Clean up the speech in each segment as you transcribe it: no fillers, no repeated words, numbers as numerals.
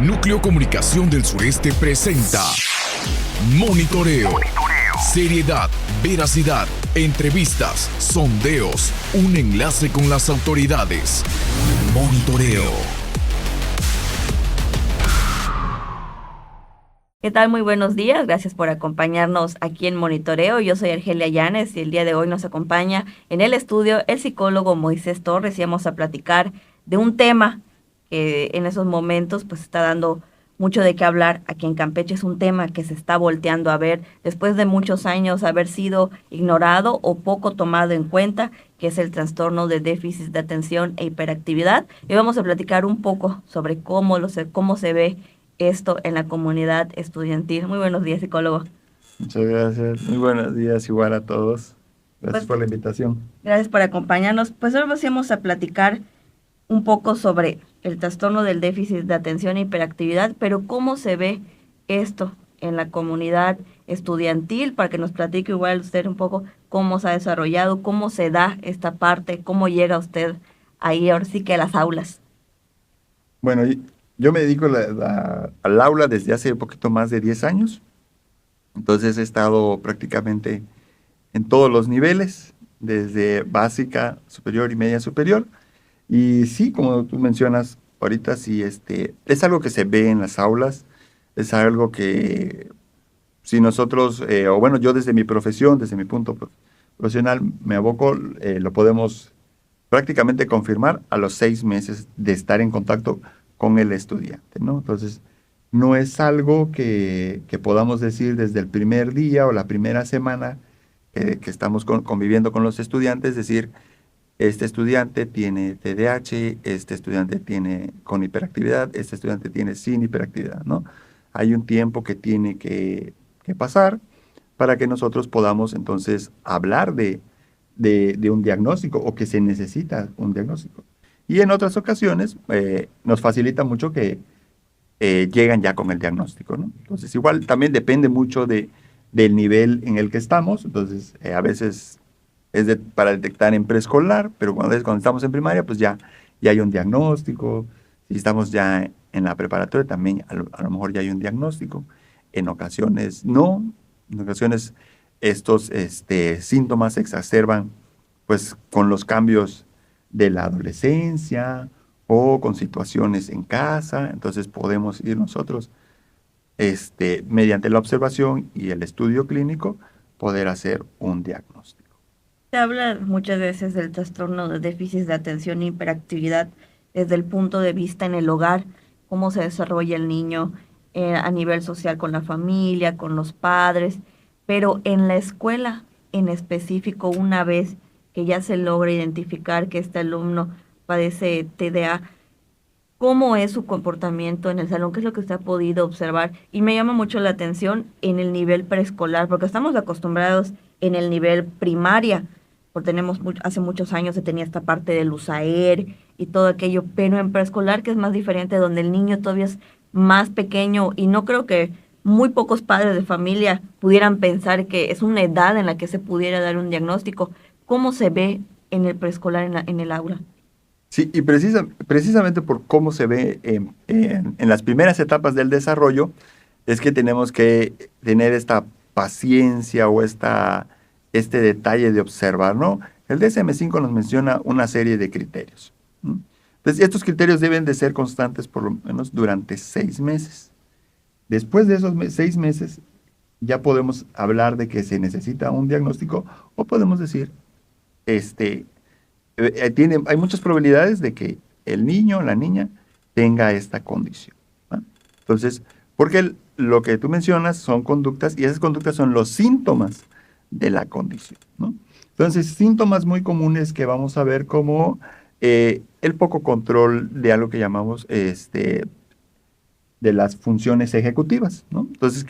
Núcleo Comunicación del Sureste presenta Monitoreo. Seriedad, veracidad, entrevistas, sondeos, un enlace con las autoridades. Monitoreo. ¿Qué tal? Muy buenos días. Gracias por acompañarnos aquí en Monitoreo. Yo soy Argelia Llanes y el día de hoy nos acompaña en el estudio el psicólogo Moisés Torres y vamos a platicar de un tema que en esos momentos pues está dando mucho de qué hablar aquí en Campeche. Es un tema que se está volteando a ver después de muchos años haber sido ignorado o poco tomado en cuenta, que es el trastorno de déficit de atención e hiperactividad. Y vamos a platicar un poco sobre cómo se ve esto en la comunidad estudiantil. Muy buenos días, psicólogo. Muchas gracias. Muy buenos días igual a todos. Gracias Pues, por la invitación. gracias por acompañarnos. Pues hoy vamos a platicar un poco sobre el trastorno del déficit de atención e hiperactividad, pero cómo se ve esto en la comunidad estudiantil, para que nos platique igual usted un poco cómo se ha desarrollado, cómo se da esta parte, cómo llega usted ahí ahora sí que a las aulas. Bueno, yo me dedico al aula desde hace un poquito más de 10 años. Entonces he estado prácticamente en todos los niveles, desde básica, superior y media superior. Y sí, como tú mencionas, ahorita sí, es algo que se ve en las aulas, es algo que si nosotros, o bueno, yo desde mi profesión, desde mi punto profesional, me aboco, lo podemos prácticamente confirmar a los 6 meses de estar en contacto con el estudiante, ¿no? Entonces, no es algo que podamos decir desde el primer día o la primera semana que estamos conviviendo con los estudiantes, decir, este estudiante tiene TDAH, este estudiante tiene con hiperactividad, este estudiante tiene sin hiperactividad, ¿no? Hay un tiempo que tiene que pasar para que nosotros podamos entonces hablar de un diagnóstico o que se necesita un diagnóstico. Y en otras ocasiones nos facilita mucho que llegan ya con el diagnóstico, ¿no? Entonces igual también depende mucho del nivel en el que estamos. Entonces a veces es para detectar en preescolar, pero cuando estamos en primaria, pues ya hay un diagnóstico. Si estamos ya en la preparatoria, también a lo mejor ya hay un diagnóstico. En ocasiones no. En ocasiones estos síntomas se exacerban pues con los cambios de la adolescencia o con situaciones en casa. Entonces podemos ir nosotros mediante la observación y el estudio clínico poder hacer un diagnóstico. Se habla muchas veces del trastorno de déficit de atención e hiperactividad desde el punto de vista en el hogar, cómo se desarrolla el niño a nivel social con la familia, con los padres, pero en la escuela en específico, una vez que ya se logra identificar que este alumno padece TDA, ¿cómo es su comportamiento en el salón? ¿Qué es lo que usted ha podido observar? Y me llama mucho la atención en el nivel preescolar, porque estamos acostumbrados en el nivel primaria, porque hace muchos años se tenía esta parte del USAER y todo aquello, pero en preescolar, que es más diferente, donde el niño todavía es más pequeño, y no creo que muy pocos padres de familia pudieran pensar que es una edad en la que se pudiera dar un diagnóstico. ¿Cómo se ve en el preescolar, en el aula? Sí, y precisamente por cómo se ve en las primeras etapas del desarrollo, es que tenemos que tener esta paciencia o este detalle de observar, ¿no? El DSM-5 nos menciona una serie de criterios, ¿no? Entonces, estos criterios deben de ser constantes por lo menos durante 6 meses. Después de esos 6 meses, ya podemos hablar de que se necesita un diagnóstico o podemos decir, hay muchas probabilidades de que el niño o la niña tenga esta condición, ¿no? Entonces, porque lo que tú mencionas son conductas y esas conductas son los síntomas de la condición, ¿no? Entonces, síntomas muy comunes que vamos a ver como el poco control de algo que llamamos de las funciones ejecutivas, ¿no? Entonces,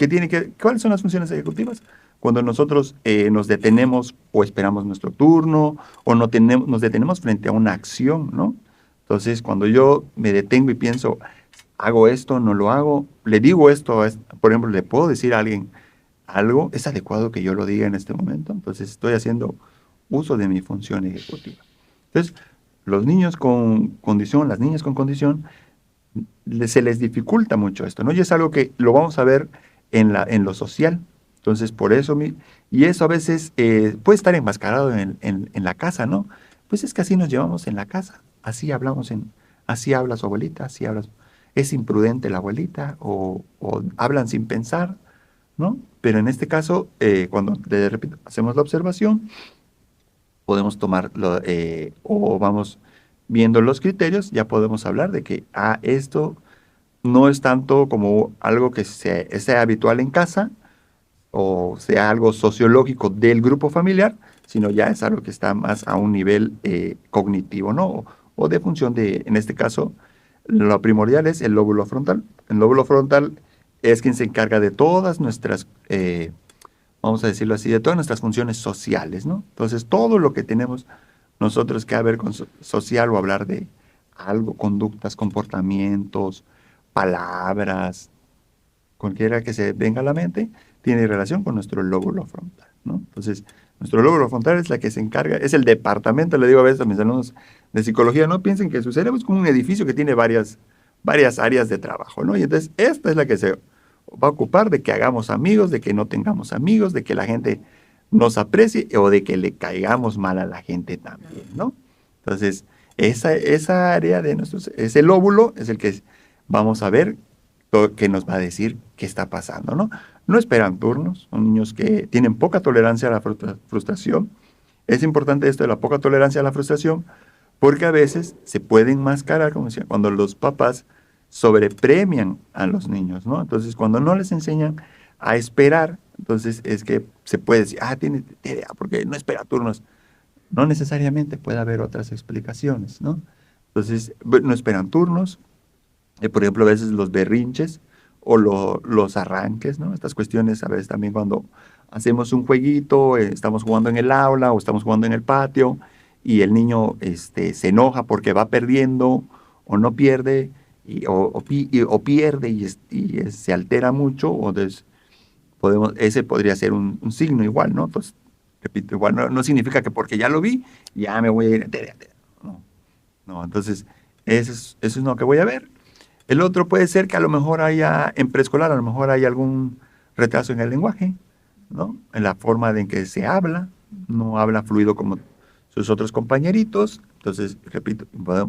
¿cuáles son las funciones ejecutivas? Cuando nosotros nos detenemos o esperamos nuestro turno o nos detenemos frente a una acción, ¿no? Entonces, cuando yo me detengo y pienso, hago esto, no lo hago, le digo esto, por ejemplo, le puedo decir a alguien algo, ¿es adecuado que yo lo diga en este momento? Entonces, estoy haciendo uso de mi función ejecutiva. Entonces, los niños con condición, las niñas con condición, se les dificulta mucho esto, ¿no? Y es algo que lo vamos a ver en lo social. Entonces, por eso, y eso a veces puede estar enmascarado en la casa, ¿no? Pues es que así nos llevamos en la casa, así hablamos, así habla su abuelita, así habla, es imprudente la abuelita, o hablan sin pensar, ¿no? Pero en este caso, cuando de repente hacemos la observación, podemos tomarlo, o vamos viendo los criterios, ya podemos hablar de que, esto no es tanto como algo que sea habitual en casa, o sea algo sociológico del grupo familiar, sino ya es algo que está más a un nivel cognitivo, ¿no? O de función de, en este caso, lo primordial es el lóbulo frontal. El lóbulo frontal es quien se encarga de todas nuestras, vamos a decirlo así, de todas nuestras funciones sociales, ¿no? Entonces, todo lo que tenemos nosotros que ver con social o hablar de algo, conductas, comportamientos, palabras, cualquiera que se venga a la mente, tiene relación con nuestro lóbulo frontal, ¿no? Entonces, nuestro lóbulo frontal es la que se encarga, es el departamento, le digo a veces a mis alumnos de psicología, no piensen que su cerebro es como un edificio que tiene varias áreas de trabajo, ¿no? Y entonces, esta es la que se va a ocupar de que hagamos amigos, de que no tengamos amigos, de que la gente nos aprecie o de que le caigamos mal a la gente también, ¿no? Entonces, esa área de ese lóbulo es el que vamos a ver que nos va a decir qué está pasando, ¿no? No esperan turnos, son niños que tienen poca tolerancia a la frustración. Es importante esto de la poca tolerancia a la frustración, porque a veces se puede enmascarar, como decía, cuando los papás sobrepremian a los niños, ¿no? Entonces, cuando no les enseñan a esperar, entonces es que se puede decir, tiene TDA porque no espera turnos. No necesariamente, puede haber otras explicaciones, ¿no? Entonces, no esperan turnos, por ejemplo, a veces los berrinches o los arranques, ¿no? Estas cuestiones a veces también cuando hacemos un jueguito, estamos jugando en el aula o estamos jugando en el patio y el niño se enoja porque va perdiendo o no pierde o pierde y se altera mucho, o ese podría ser un signo igual, ¿no? Entonces, repito, igual no significa que porque ya lo vi, ya me voy a ir. No, entonces, eso es lo que voy a ver. El otro puede ser que a lo mejor haya, en preescolar, a lo mejor hay algún retraso en el lenguaje, ¿no? En la forma en que se habla, no habla fluido como sus otros compañeritos. Entonces, repito,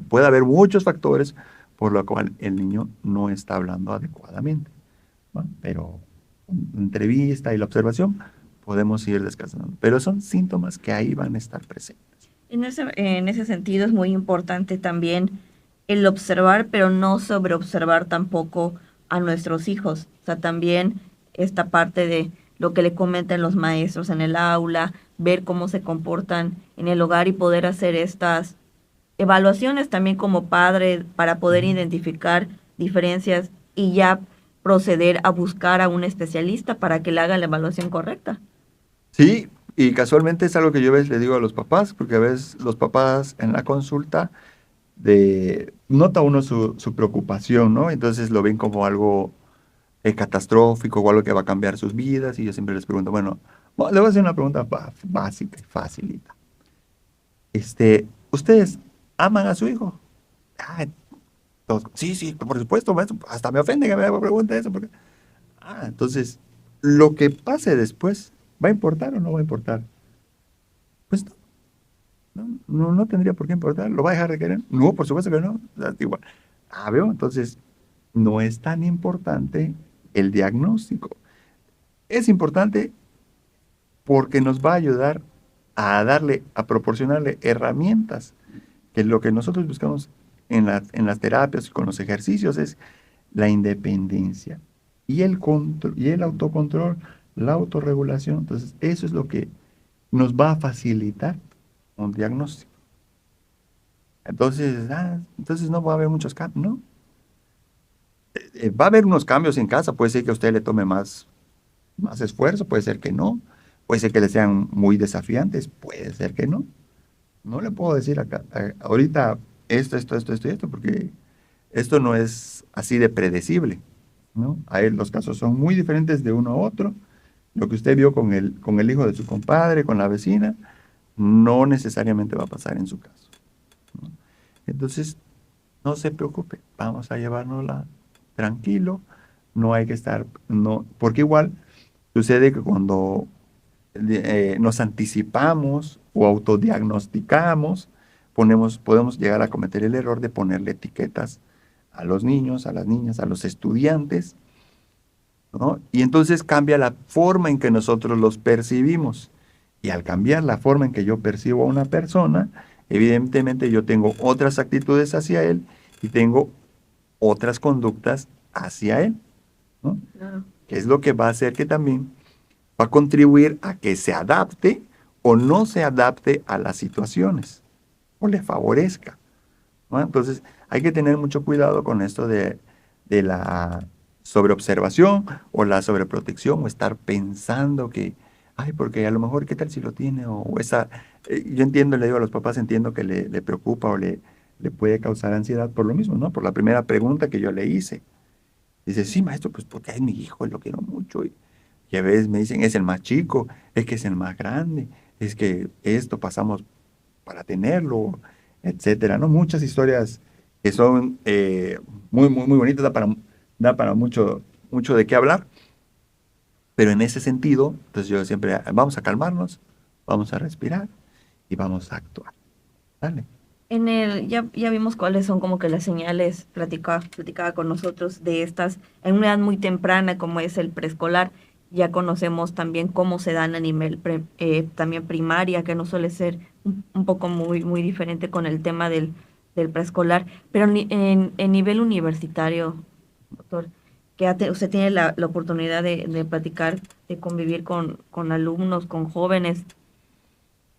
puede haber muchos factores por lo cual el niño no está hablando adecuadamente, ¿no? Pero con la entrevista y la observación podemos ir descansando. Pero son síntomas que ahí van a estar presentes. En ese sentido es muy importante también el observar, pero no sobreobservar tampoco a nuestros hijos. O sea, también esta parte de lo que le comentan los maestros en el aula, ver cómo se comportan en el hogar y poder hacer estas evaluaciones también como padre para poder identificar diferencias y ya proceder a buscar a un especialista para que le haga la evaluación correcta. Sí, y casualmente es algo que yo a veces le digo a los papás, porque a veces los papás en la consulta nota uno su preocupación, ¿no? Entonces lo ven como algo catastrófico o algo que va a cambiar sus vidas, y yo siempre les pregunto, bueno, le voy a hacer una pregunta básica y facilita. ¿Ustedes aman a su hijo? Sí, por supuesto, maestro, hasta me ofende que me pregunte eso, porque... entonces, lo que pase después, ¿va a importar o no va a importar? Pues no tendría por qué importar. ¿Lo va a dejar de querer? No, por supuesto que no. O sea, igual. Veo, entonces no es tan importante el diagnóstico. Es importante porque nos va a ayudar a proporcionarle herramientas, que lo que nosotros buscamos en las terapias y con los ejercicios es la independencia y el autocontrol, la autorregulación. Entonces, eso es lo que nos va a facilitar un diagnóstico. Entonces no va a haber muchos cambios, ¿no? Va a haber unos cambios en casa, puede ser que a usted le tome más esfuerzo, puede ser que no, puede ser que le sean muy desafiantes, puede ser que no. No le puedo decir acá, ahorita esto, porque esto no es así de predecible, ¿no? Ahí los casos son muy diferentes de uno a otro. Lo que usted vio con el hijo de su compadre, con la vecina, no necesariamente va a pasar en su caso, ¿no? Entonces, no se preocupe, vamos a llevárnosla tranquilo, no hay que estar, no, porque igual sucede que cuando nos anticipamos o autodiagnosticamos, podemos llegar a cometer el error de ponerle etiquetas a los niños, a las niñas, a los estudiantes, ¿no? Y entonces cambia la forma en que nosotros los percibimos. Y al cambiar la forma en que yo percibo a una persona, evidentemente yo tengo otras actitudes hacia él y tengo otras conductas hacia él, ¿no? Claro. Que es lo que va a hacer que también va a contribuir a que se adapte o no se adapte a las situaciones o le favorezca, ¿no? Entonces hay que tener mucho cuidado con esto de la sobreobservación o la sobreprotección o estar pensando que, ay, porque a lo mejor, ¿qué tal si lo tiene? O esa, yo entiendo, le digo a los papás, entiendo que le preocupa o le puede causar ansiedad por lo mismo, ¿no? Por la primera pregunta que yo le hice. Dice, sí, maestro, pues porque es mi hijo, lo quiero mucho. Y a veces me dicen, es el más chico, es que es el más grande, es que esto pasamos para tenerlo, etcétera, ¿no? Muchas historias que son muy, muy, muy bonitas, da para mucho, mucho de qué hablar, pero en ese sentido, entonces yo siempre, vamos a calmarnos, vamos a respirar y vamos a actuar. ¿Vale? Ya vimos cuáles son como que las señales, platicaba con nosotros de estas, en una edad muy temprana como es el preescolar. Ya conocemos también cómo se dan a nivel también primaria, que no suele ser un poco muy diferente con el tema del preescolar, pero en nivel universitario, doctor, que usted tiene la oportunidad de platicar, de convivir con alumnos, con jóvenes.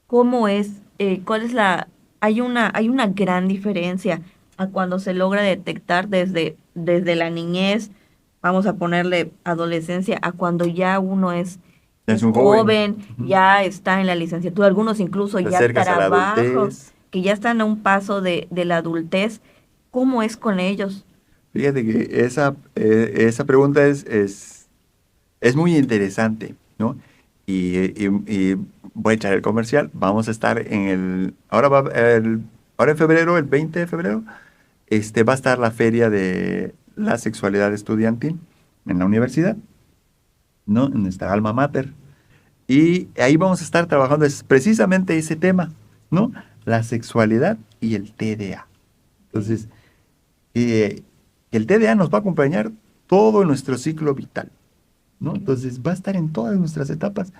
¿Cómo es? ¿Cuál es hay una gran diferencia a cuando se logra detectar desde la niñez, vamos a ponerle adolescencia, a cuando ya uno Es es un joven, joven, ya está en la licenciatura, algunos incluso te ya acercas a la trabajan, adultez. que ya están a un paso de la adultez? ¿Cómo es con ellos? Fíjate que esa pregunta es muy interesante, ¿no? Y voy a echar el comercial. Vamos a estar ahora en febrero, el 20 de febrero, va a estar la feria de la sexualidad estudiantil en la universidad, ¿no? En nuestra alma mater. Y ahí vamos a estar trabajando precisamente ese tema, ¿no? La sexualidad y el TDA. Entonces, el TDA nos va a acompañar todo nuestro ciclo vital, ¿no? Entonces va a estar en todas nuestras etapas.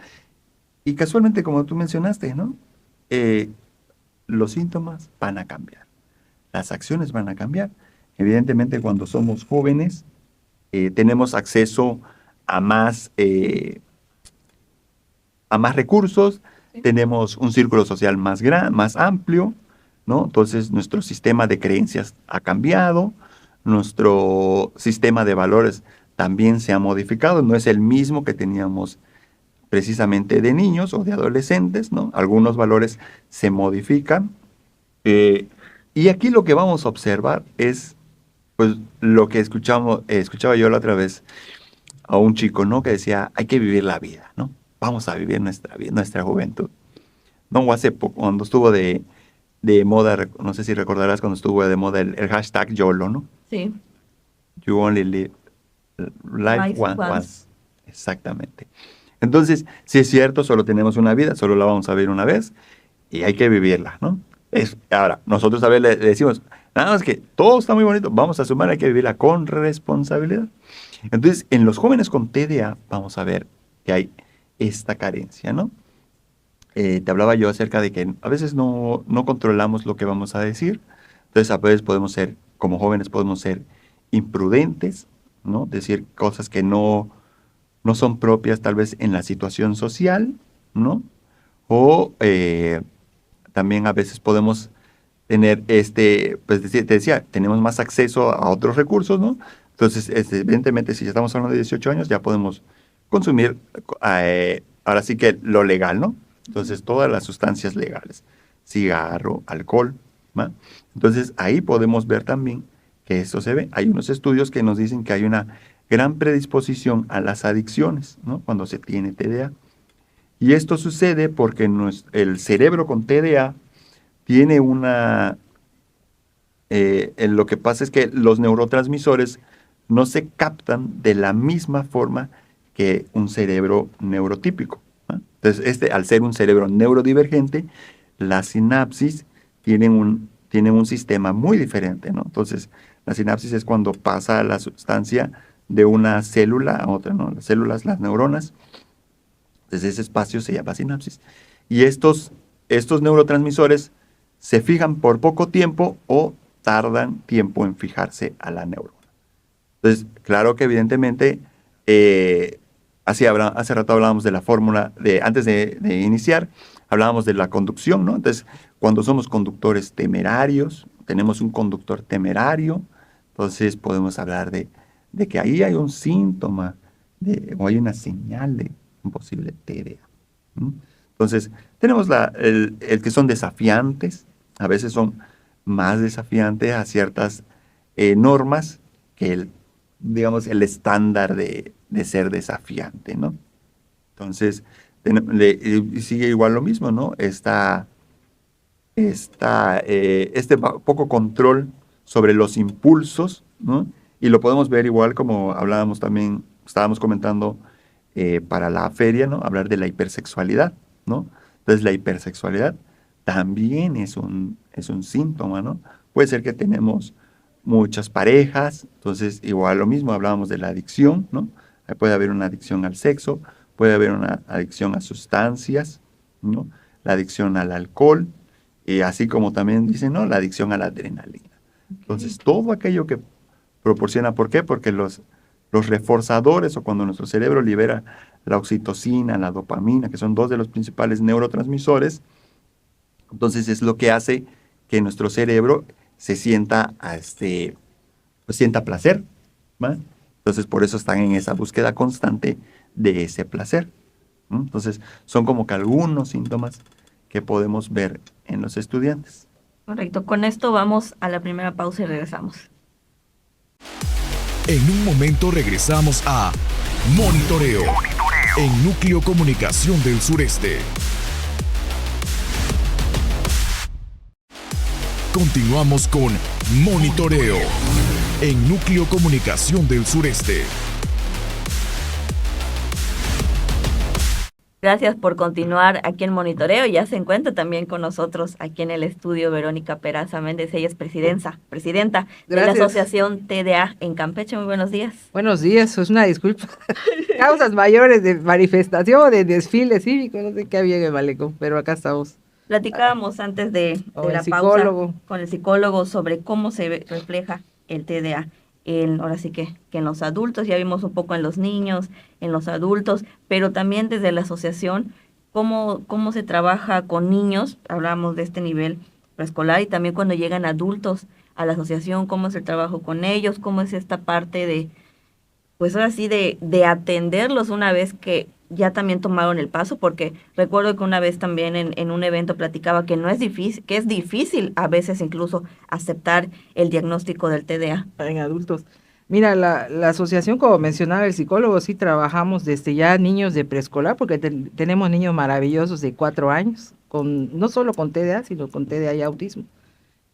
Y casualmente, como tú mencionaste, ¿no? Eh, los síntomas van a cambiar, las acciones van a cambiar. Evidentemente, cuando somos jóvenes, tenemos acceso a más recursos, Sí. tenemos un círculo social más amplio, ¿no? Entonces, nuestro sistema de creencias ha cambiado, nuestro sistema de valores también se ha modificado, no es el mismo que teníamos precisamente de niños o de adolescentes, ¿no? Algunos valores se modifican. Y aquí lo que vamos a observar es, pues, lo que escuchaba yo la otra vez a un chico, ¿no? Que decía, hay que vivir la vida, ¿no? Vamos a vivir nuestra vida, nuestra juventud. No, o hace poco, cuando estuvo de moda, no sé si recordarás cuando estuvo de moda el hashtag YOLO, ¿no? Sí, You only live life Life once. once. Exactamente. Entonces, si es cierto, solo tenemos una vida, solo la vamos a vivir una vez y hay que vivirla, ¿no? Ahora, nosotros a ver le decimos, nada más que todo está muy bonito, vamos a sumar, hay que vivirla con responsabilidad. Entonces, en los jóvenes con TDA vamos a ver que hay esta carencia, ¿no? Te hablaba yo acerca de que a veces no controlamos lo que vamos a decir, entonces a veces como jóvenes podemos ser imprudentes, ¿no? Decir cosas que no son propias tal vez en la situación social, ¿no? O también a veces podemos tener pues te decía, tenemos más acceso a otros recursos, ¿no? Entonces, evidentemente, si ya estamos hablando de 18 años, ya podemos consumir, ahora sí que lo legal, ¿no? Entonces, todas las sustancias legales, cigarro, alcohol, ¿va? Entonces, ahí podemos ver también que eso se ve. Hay unos estudios que nos dicen que hay una gran predisposición a las adicciones, ¿no? Cuando se tiene TDA. Y esto sucede porque el cerebro con TDA tiene lo que pasa es que los neurotransmisores no se captan de la misma forma que un cerebro neurotípico, ¿no? Entonces, al ser un cerebro neurodivergente, las sinapsis tienen un sistema muy diferente, ¿no? Entonces, la sinapsis es cuando pasa la sustancia de una célula a otra, ¿no? Las células, las neuronas, desde ese espacio se llama sinapsis. Y estos neurotransmisores se fijan por poco tiempo o tardan tiempo en fijarse a la neurona. Entonces, claro que evidentemente, hace rato hablábamos de la fórmula, antes de iniciar, hablábamos de la conducción, ¿no? Entonces, cuando somos conductores temerarios, tenemos un conductor temerario, entonces podemos hablar de que ahí hay un síntoma o hay una señal de un posible TDA. ¿Mm? Entonces, tenemos el que son desafiantes, a veces son más desafiantes a ciertas normas que digamos, el estándar de ser desafiante, ¿no? Entonces, sigue igual lo mismo, ¿no? Poco control sobre los impulsos, ¿no? Y lo podemos ver igual como hablábamos también, estábamos comentando para la feria, ¿no? Hablar de la hipersexualidad, ¿no? Entonces, la hipersexualidad también es un síntoma, ¿no? Puede ser que tenemos muchas parejas, entonces igual lo mismo, hablábamos de la adicción, ¿no? Puede haber una adicción al sexo, puede haber una adicción a sustancias, ¿no? La adicción al alcohol, y así como también dicen, ¿no? La adicción a la adrenalina. Entonces, todo aquello que proporciona, ¿por qué? Porque los reforzadores, o cuando nuestro cerebro libera la oxitocina, la dopamina, que son dos de los principales neurotransmisores, entonces es lo que hace que nuestro cerebro se sienta, pues sienta placer, ¿va? Entonces por eso están en esa búsqueda constante de ese placer, ¿no? Entonces son como que algunos síntomas que podemos ver en los estudiantes. Correcto, con esto vamos a la primera pausa y regresamos. En un momento regresamos a Monitoreo, en Núcleo Comunicación del Sureste. Continuamos con Monitoreo en Núcleo Comunicación del Sureste. Gracias por continuar aquí en Monitoreo. Ya se encuentra también con nosotros aquí en el estudio Verónica Peraza Méndez. Ella es presidenta de la Asociación TDA en Campeche. Muy buenos días. Buenos días, es una disculpa. Causas mayores de manifestación, de desfile cívico, no sé qué había en el malecón, pero acá estamos. Platicábamos antes de la pausa con el psicólogo sobre cómo se refleja el TDA. Ahora sí que en los adultos, ya vimos un poco en los niños, en los adultos, pero también desde la asociación, cómo se trabaja con niños, hablamos de este nivel preescolar, y también cuando llegan adultos a la asociación, cómo es el trabajo con ellos, cómo es esta parte de, pues ahora sí, de atenderlos una vez que ya también tomaron el paso, porque recuerdo que una vez también en un evento platicaba que no es difícil, que es difícil a veces incluso aceptar el diagnóstico del TDA. En adultos. Mira, la asociación, como mencionaba el psicólogo, sí trabajamos desde ya niños de preescolar, porque tenemos niños maravillosos de 4 años, no solo con TDA, sino con TDA y autismo.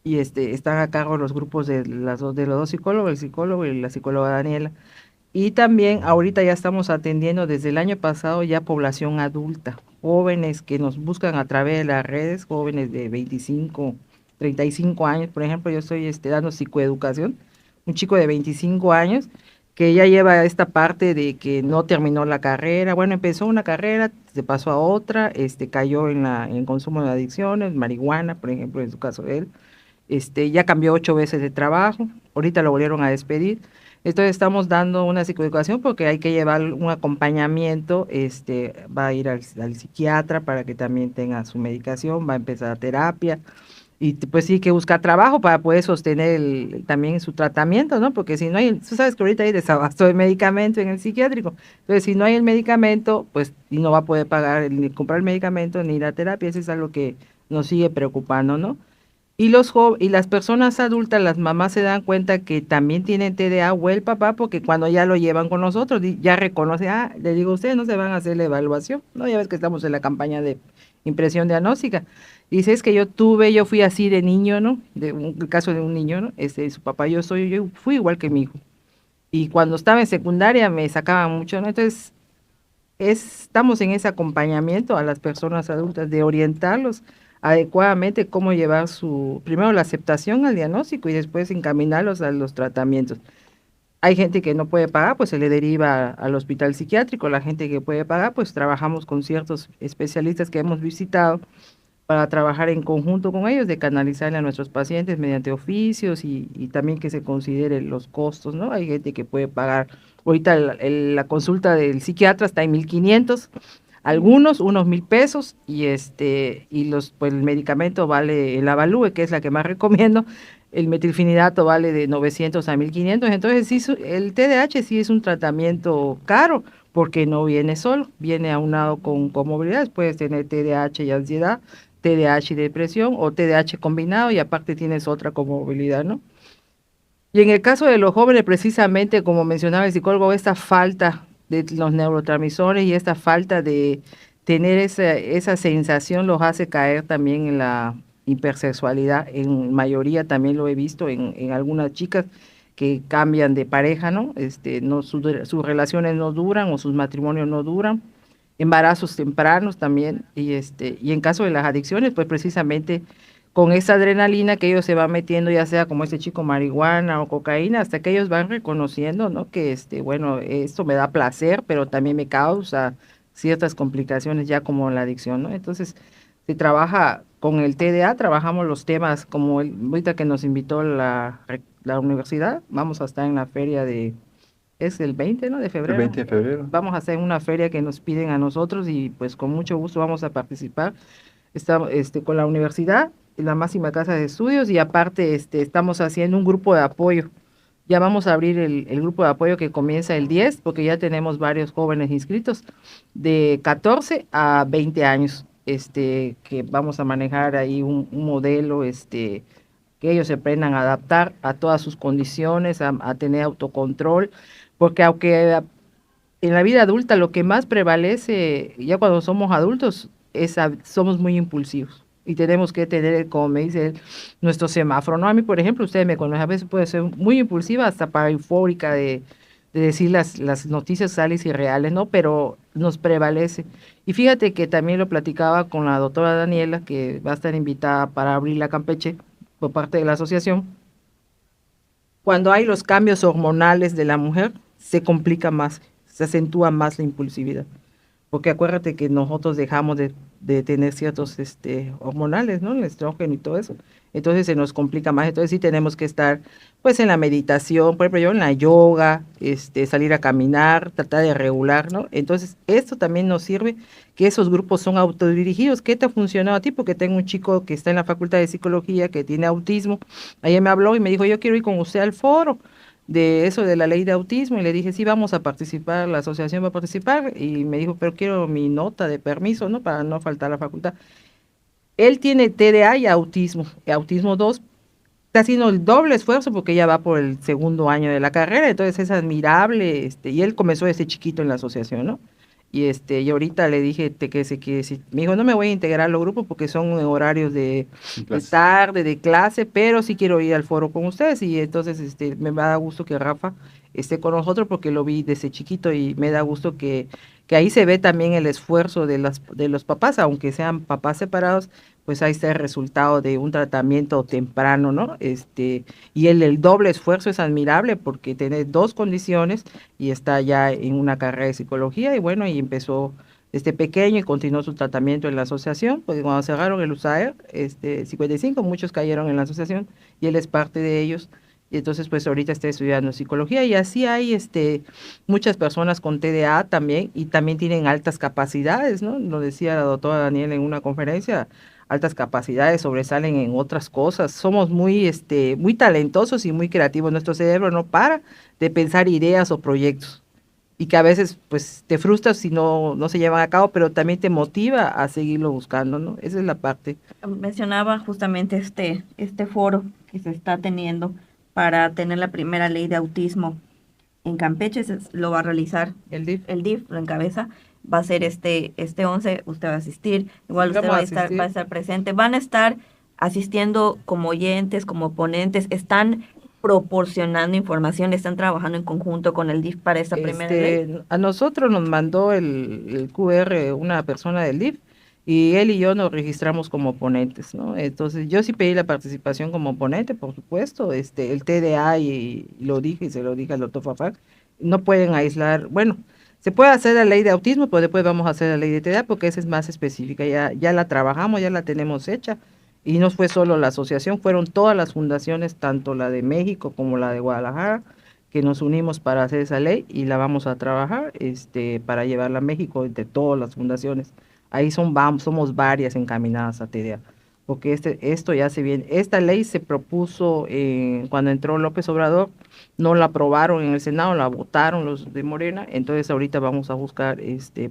Y están a cargo los grupos de los dos psicólogos, el psicólogo y la psicóloga Daniela. Y también ahorita ya estamos atendiendo desde el año pasado ya población adulta, jóvenes que nos buscan a través de las redes, jóvenes de 25, 35 años, por ejemplo, yo estoy dando psicoeducación, un chico de 25 años que ya lleva esta parte de que no terminó la carrera, bueno, empezó una carrera, se pasó a otra, cayó en el consumo de adicciones, marihuana, por ejemplo, en su caso de él, ya cambió 8 veces de trabajo, ahorita lo volvieron a despedir. Entonces estamos dando una psicoeducación porque hay que llevar un acompañamiento, va a ir al psiquiatra para que también tenga su medicación, va a empezar terapia y pues sí que buscar trabajo para poder sostener también su tratamiento, ¿no? Porque si no hay, tú sabes que ahorita hay desabasto de medicamento en el psiquiátrico, entonces si no hay el medicamento, pues y no va a poder pagar ni comprar el medicamento ni la terapia, eso es algo que nos sigue preocupando, ¿no? Y las personas adultas, las mamás se dan cuenta que también tienen TDA o el papá, porque cuando ya lo llevan con nosotros, ya reconoce, le digo, ustedes no se van a hacer la evaluación, ¿no? Ya ves que estamos en la campaña de impresión diagnóstica. Dice, es que yo fui así de niño, ¿no? El caso de un niño, ¿no? Su papá, yo fui igual que mi hijo. Y cuando estaba en secundaria me sacaban mucho, ¿no? Entonces, estamos en ese acompañamiento a las personas adultas de orientarlos adecuadamente cómo llevar primero la aceptación al diagnóstico y después encaminarlos a los tratamientos. Hay gente que no puede pagar, pues se le deriva al hospital psiquiátrico. La gente que puede pagar, pues trabajamos con ciertos especialistas que hemos visitado para trabajar en conjunto con ellos, de canalizarle a nuestros pacientes mediante oficios y también que se consideren los costos, ¿no? Hay gente que puede pagar, ahorita la consulta del psiquiatra está en 1,500, algunos unos 1,000 pesos, pues el medicamento vale, el Avalúe, que es la que más recomiendo, el metilfenidato vale de 900 a 1,500, entonces sí, el TDAH sí es un tratamiento caro, porque no viene solo, viene aunado con comorbilidades, puedes tener TDAH y ansiedad, TDAH y depresión, o TDAH combinado, y aparte tienes otra comorbilidad, ¿no? Y en el caso de los jóvenes, precisamente, como mencionaba el psicólogo, esta falta de los neurotransmisores y esta falta de tener esa sensación los hace caer también en la hipersexualidad. En mayoría también lo he visto en algunas chicas que cambian de pareja, ¿no? Sus relaciones no duran o sus matrimonios no duran, embarazos tempranos también, y en caso de las adicciones, pues precisamente con esa adrenalina que ellos se van metiendo, ya sea como este chico marihuana o cocaína, hasta que ellos van reconociendo, ¿no? Que bueno, esto me da placer, pero también me causa ciertas complicaciones ya como la adicción, ¿no? Entonces, se trabaja con el TDA, trabajamos los temas como ahorita que nos invitó la universidad, vamos a estar en la feria es el 20, ¿no? De El febrero. 20 de febrero. Vamos a hacer una feria que nos piden a nosotros y pues con mucho gusto vamos a participar. Estamos con la universidad, la máxima casa de estudios, y aparte estamos haciendo un grupo de apoyo. Ya vamos a abrir el grupo de apoyo que comienza el 10, porque ya tenemos varios jóvenes inscritos de 14 a 20 años, que vamos a manejar ahí un modelo, que ellos se aprendan a adaptar a todas sus condiciones, a tener autocontrol, porque aunque en la vida adulta lo que más prevalece, ya cuando somos adultos, somos muy impulsivos y tenemos que tener, como me dice él, nuestro semáforo, ¿no? A mí, por ejemplo, ustedes me conocen, a veces puede ser muy impulsiva, hasta para eufórica de decir las noticias salidas y reales, ¿no? Pero nos prevalece. Y fíjate que también lo platicaba con la doctora Daniela, que va a estar invitada para abrir la Campeche por parte de la asociación. Cuando hay los cambios hormonales de la mujer, se complica más, se acentúa más la impulsividad. Porque acuérdate que nosotros dejamos de tener ciertos hormonales, ¿no? El estrógeno y todo eso. Entonces se nos complica más. Entonces sí tenemos que estar pues en la meditación, por ejemplo yo en la yoga, salir a caminar, tratar de regular, ¿no? Entonces esto también nos sirve, que esos grupos son autodirigidos. ¿Qué te ha funcionado a ti? Porque tengo un chico que está en la Facultad de Psicología que tiene autismo. Ayer me habló y me dijo, yo quiero ir con usted al foro de eso de la ley de autismo, y le dije, sí, vamos a participar, la asociación va a participar, y me dijo, pero quiero mi nota de permiso, ¿no? Para no faltar a la facultad. Él tiene TDA y autismo 2, está haciendo el doble esfuerzo porque ya va por el segundo año de la carrera, entonces es admirable, y él comenzó desde chiquito en la asociación, ¿no? Y ahorita le dije me dijo, no me voy a integrar a los grupos porque son horarios de tarde, de clase, pero sí quiero ir al foro con ustedes, y entonces me da gusto que Rafa esté con nosotros porque lo vi desde chiquito, y me da gusto que ahí se ve también el esfuerzo de los papás, aunque sean papás separados, pues ahí está el resultado de un tratamiento temprano, ¿no? Y el doble esfuerzo es admirable porque tiene dos condiciones y está ya en una carrera de psicología, y bueno, y empezó desde pequeño y continuó su tratamiento en la asociación, porque cuando cerraron el USAER, 55, muchos cayeron en la asociación y él es parte de ellos. Y entonces pues ahorita está estudiando psicología, y así hay muchas personas con TDA también, y también tienen altas capacidades, ¿no? Lo decía la doctora Daniela en una conferencia, altas capacidades, sobresalen en otras cosas. Somos muy talentosos y muy creativos. Nuestro cerebro no para de pensar ideas o proyectos, y que a veces pues te frustras si no se llevan a cabo, pero también te motiva a seguirlo buscando, ¿no? Esa es la parte. Mencionaba justamente este foro que se está teniendo para tener la primera ley de autismo en Campeche, lo va a realizar El DIF. el DIF, lo encabeza. va a ser este 11, usted va a asistir, igual Sí, usted vamos a va asistir. a estar presente, van a estar asistiendo como oyentes, como ponentes, están proporcionando información, están trabajando en conjunto con el DIF para esta primera ley. A nosotros nos mandó el QR una persona del DIF y él y yo nos registramos como ponentes, ¿no? Entonces yo sí pedí la participación como ponente, por supuesto, el TDA y lo dije y se lo dije al doctor Fafá, no pueden aislar, bueno, se puede hacer la ley de autismo, pero después vamos a hacer la ley de TDA porque esa es más específica, ya la trabajamos, ya la tenemos hecha. Y no fue solo la asociación, fueron todas las fundaciones, tanto la de México como la de Guadalajara, que nos unimos para hacer esa ley y la vamos a trabajar para llevarla a México entre todas las fundaciones. Ahí somos varias encaminadas a TDA, porque esto ya se viene. Esta ley se propuso cuando entró López Obrador, no la aprobaron en el Senado, la votaron los de Morena, entonces ahorita vamos a buscar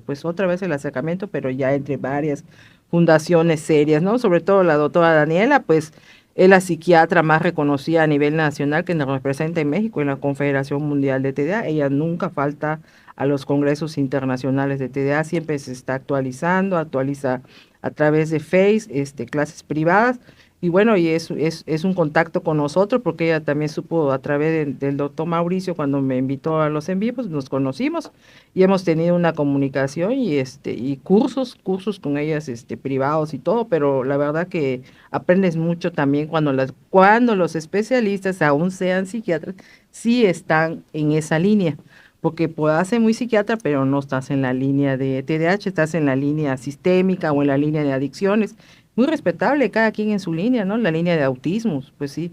pues otra vez el acercamiento, pero ya entre varias fundaciones serias, ¿no? Sobre todo la doctora Daniela, pues es la psiquiatra más reconocida a nivel nacional que nos representa en México en la Confederación Mundial de TDA. Ella nunca falta a los congresos internacionales de TDA, siempre se está actualizando, actualiza a través de Face, clases privadas. Y bueno, y es un contacto con nosotros porque ella también supo a través del doctor Mauricio cuando me invitó a los en vivos, nos conocimos y hemos tenido una comunicación y cursos con ellas privados y todo, pero la verdad que aprendes mucho también cuando los especialistas, aún sean psiquiatras, sí están en esa línea, porque puedas ser muy psiquiatra, pero no estás en la línea de TDAH, estás en la línea sistémica o en la línea de adicciones. Muy respetable, cada quien en su línea, ¿no? La línea de autismos, pues sí,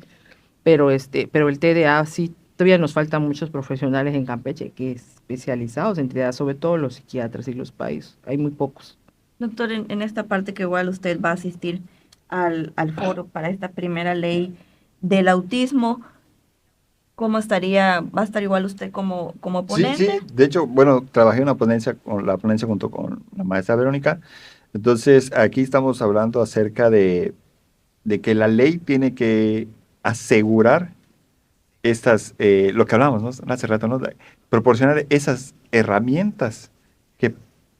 pero el TDA sí, todavía nos faltan muchos profesionales en Campeche que especializados en TDA, sobre todo los psiquiatras y los PAIs, hay muy pocos. Doctor, en esta parte que igual usted va a asistir al foro para esta primera ley del autismo, ¿cómo estaría? ¿Va a estar igual usted como Sí, sí, ponente? de hecho, bueno, trabajé en una ponencia, con la ponencia junto con la maestra Verónica. Entonces, aquí estamos hablando acerca de que la ley tiene que asegurar lo que hablamos, ¿no? Hace rato, ¿no? Proporcionar esas herramientas que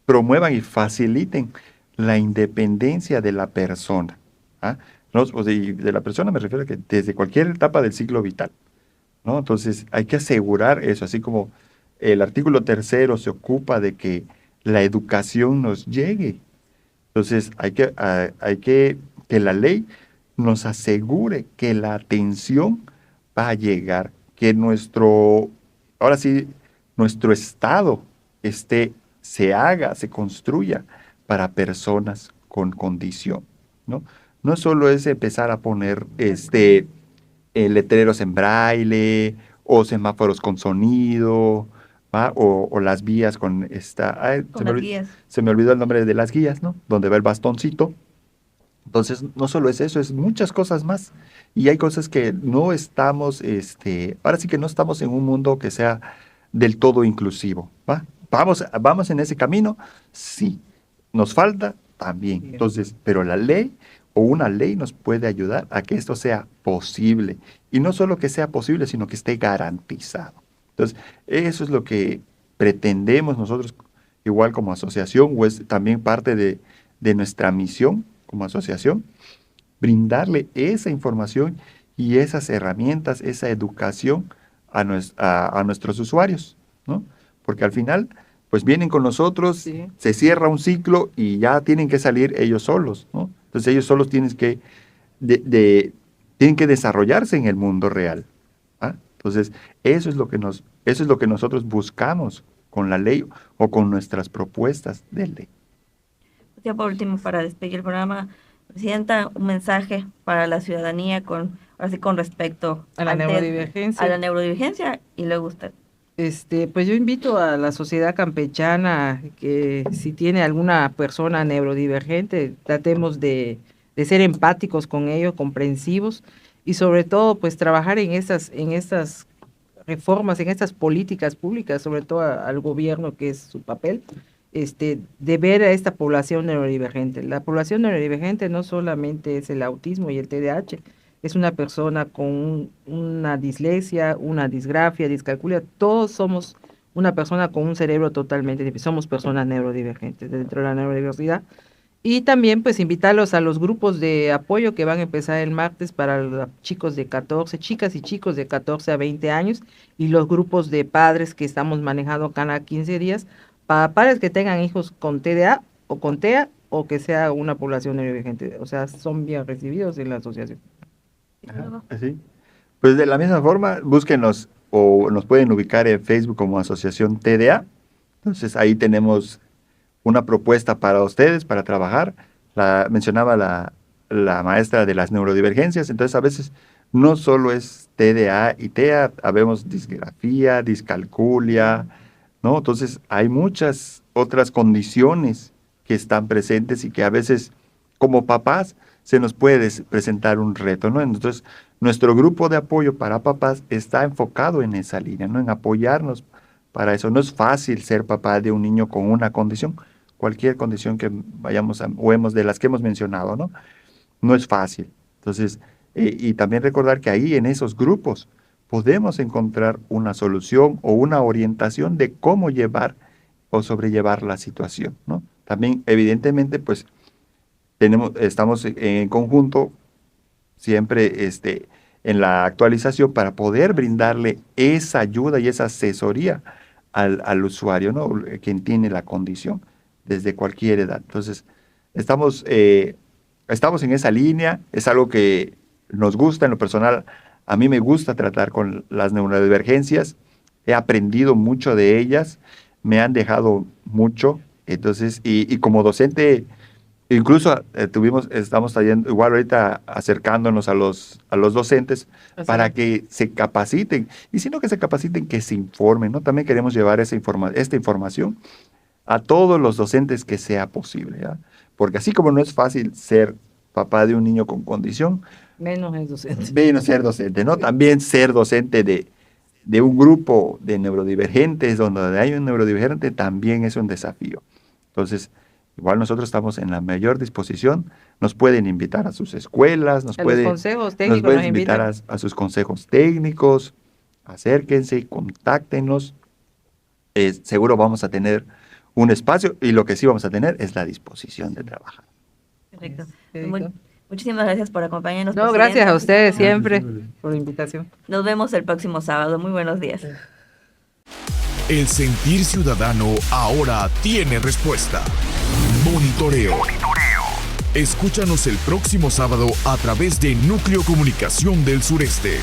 promuevan y faciliten la independencia de la persona. ¿Ah? No, o sea, y de la persona me refiero a que desde cualquier etapa del ciclo vital, ¿no? Entonces, hay que asegurar eso, así como el artículo tercero se ocupa de que la educación nos llegue. Entonces, que la ley nos asegure que la atención va a llegar, que ahora sí, nuestro estado se construya para personas con condición, ¿no? No solo es empezar a poner letreros en braille o semáforos con sonido, ¿va? O las vías con Con las guías. se me olvidó el nombre de las guías, ¿no? Donde va el bastoncito. Entonces, no solo es eso, es muchas cosas más. Y hay cosas que no estamos, ahora sí que no estamos en un mundo que sea del todo inclusivo, ¿va? Vamos en ese camino, sí. Nos falta también. Bien. Entonces, pero la ley o una ley nos puede ayudar a que esto sea posible. Y no solo que sea posible, sino que esté garantizado. Entonces, eso es lo que pretendemos nosotros, igual como asociación, o es también parte de nuestra misión como asociación, brindarle esa información y esas herramientas, esa educación a nuestros usuarios, ¿no? Porque al final, pues vienen con nosotros, Sí. se cierra un ciclo y ya tienen que salir ellos solos, ¿no? Entonces ellos solos tienen que desarrollarse en el mundo real, ¿ah? Entonces, eso es lo que nosotros buscamos con la ley o con nuestras propuestas de ley. Ya por último, para despedir el programa, Presidenta, un mensaje para la ciudadanía ahora sí, con respecto A la al neurodivergencia. a la neurodivergencia y luego usted. Pues yo invito a la sociedad campechana que si tiene alguna persona neurodivergente, tratemos de ser empáticos con ellos, comprensivos y sobre todo pues trabajar en estas reformas, en estas políticas públicas, sobre todo al gobierno que es su papel, de ver a esta población neurodivergente. La población neurodivergente no solamente es el autismo y el TDAH, es una persona con una dislexia, una disgrafia, discalculia, todos somos una persona con un cerebro totalmente diferente. Somos personas neurodivergentes dentro de la neurodiversidad. Y también pues invitarlos a los grupos de apoyo que van a empezar el martes para los chicos de 14, chicas y chicos de 14 a 20 años, y los grupos de padres que estamos manejando cada 15 días, para padres que tengan hijos con TDA o con TEA o que sea una población neurodivergente. O sea, son bien recibidos en la asociación. Ajá, sí. Pues de la misma forma, búsquenos o nos pueden ubicar en Facebook como Asociación TDA. Entonces ahí tenemos una propuesta para ustedes, para trabajar. Mencionaba la maestra de las neurodivergencias, entonces a veces no solo es TDA y TEA, habemos disgrafía, discalculia, ¿no? Entonces hay muchas otras condiciones que están presentes y que a veces como papás se nos puede presentar un reto, ¿no? Entonces nuestro grupo de apoyo para papás está enfocado en esa línea, ¿no? En apoyarnos para eso. No es fácil ser papá de un niño con una condición, cualquier condición que vayamos de las que hemos mencionado, ¿no? No es fácil. Entonces, y también recordar que ahí en esos grupos podemos encontrar una solución o una orientación de cómo llevar o sobrellevar la situación, ¿no? También, evidentemente, pues, estamos en conjunto siempre en la actualización para poder brindarle esa ayuda y esa asesoría al usuario, ¿no? Quien tiene la condición desde cualquier edad. Entonces, estamos en esa línea, es algo que nos gusta en lo personal. A mí me gusta tratar con las neurodivergencias, he aprendido mucho de ellas, me han dejado mucho, entonces, y como docente, incluso estamos trayendo, igual ahorita acercándonos a los docentes para que se capaciten, y si no que se capaciten, que se informen, ¿no? También queremos llevar esta información a todos los docentes que sea posible, ¿ya? Porque así como no es fácil ser papá de un niño con condición, Menos es docente. menos ser docente, ¿no? También ser docente de un grupo de neurodivergentes, donde hay un neurodivergente, también es un desafío. Entonces, igual nosotros estamos en la mayor disposición, nos pueden invitar a sus escuelas, Los consejos técnicos nos pueden nos invitar invitan. a sus consejos técnicos, acérquense, contáctenos, seguro vamos a tener un espacio y lo que sí vamos a tener es la disposición de trabajar. Perfecto. Perfecto. Muchísimas gracias por acompañarnos. No, presidente. gracias a ustedes siempre por la invitación. Nos vemos el próximo sábado. Muy buenos días. El sentir ciudadano ahora tiene respuesta. Monitoreo. Escúchanos el próximo sábado a través de Núcleo Comunicación del Sureste.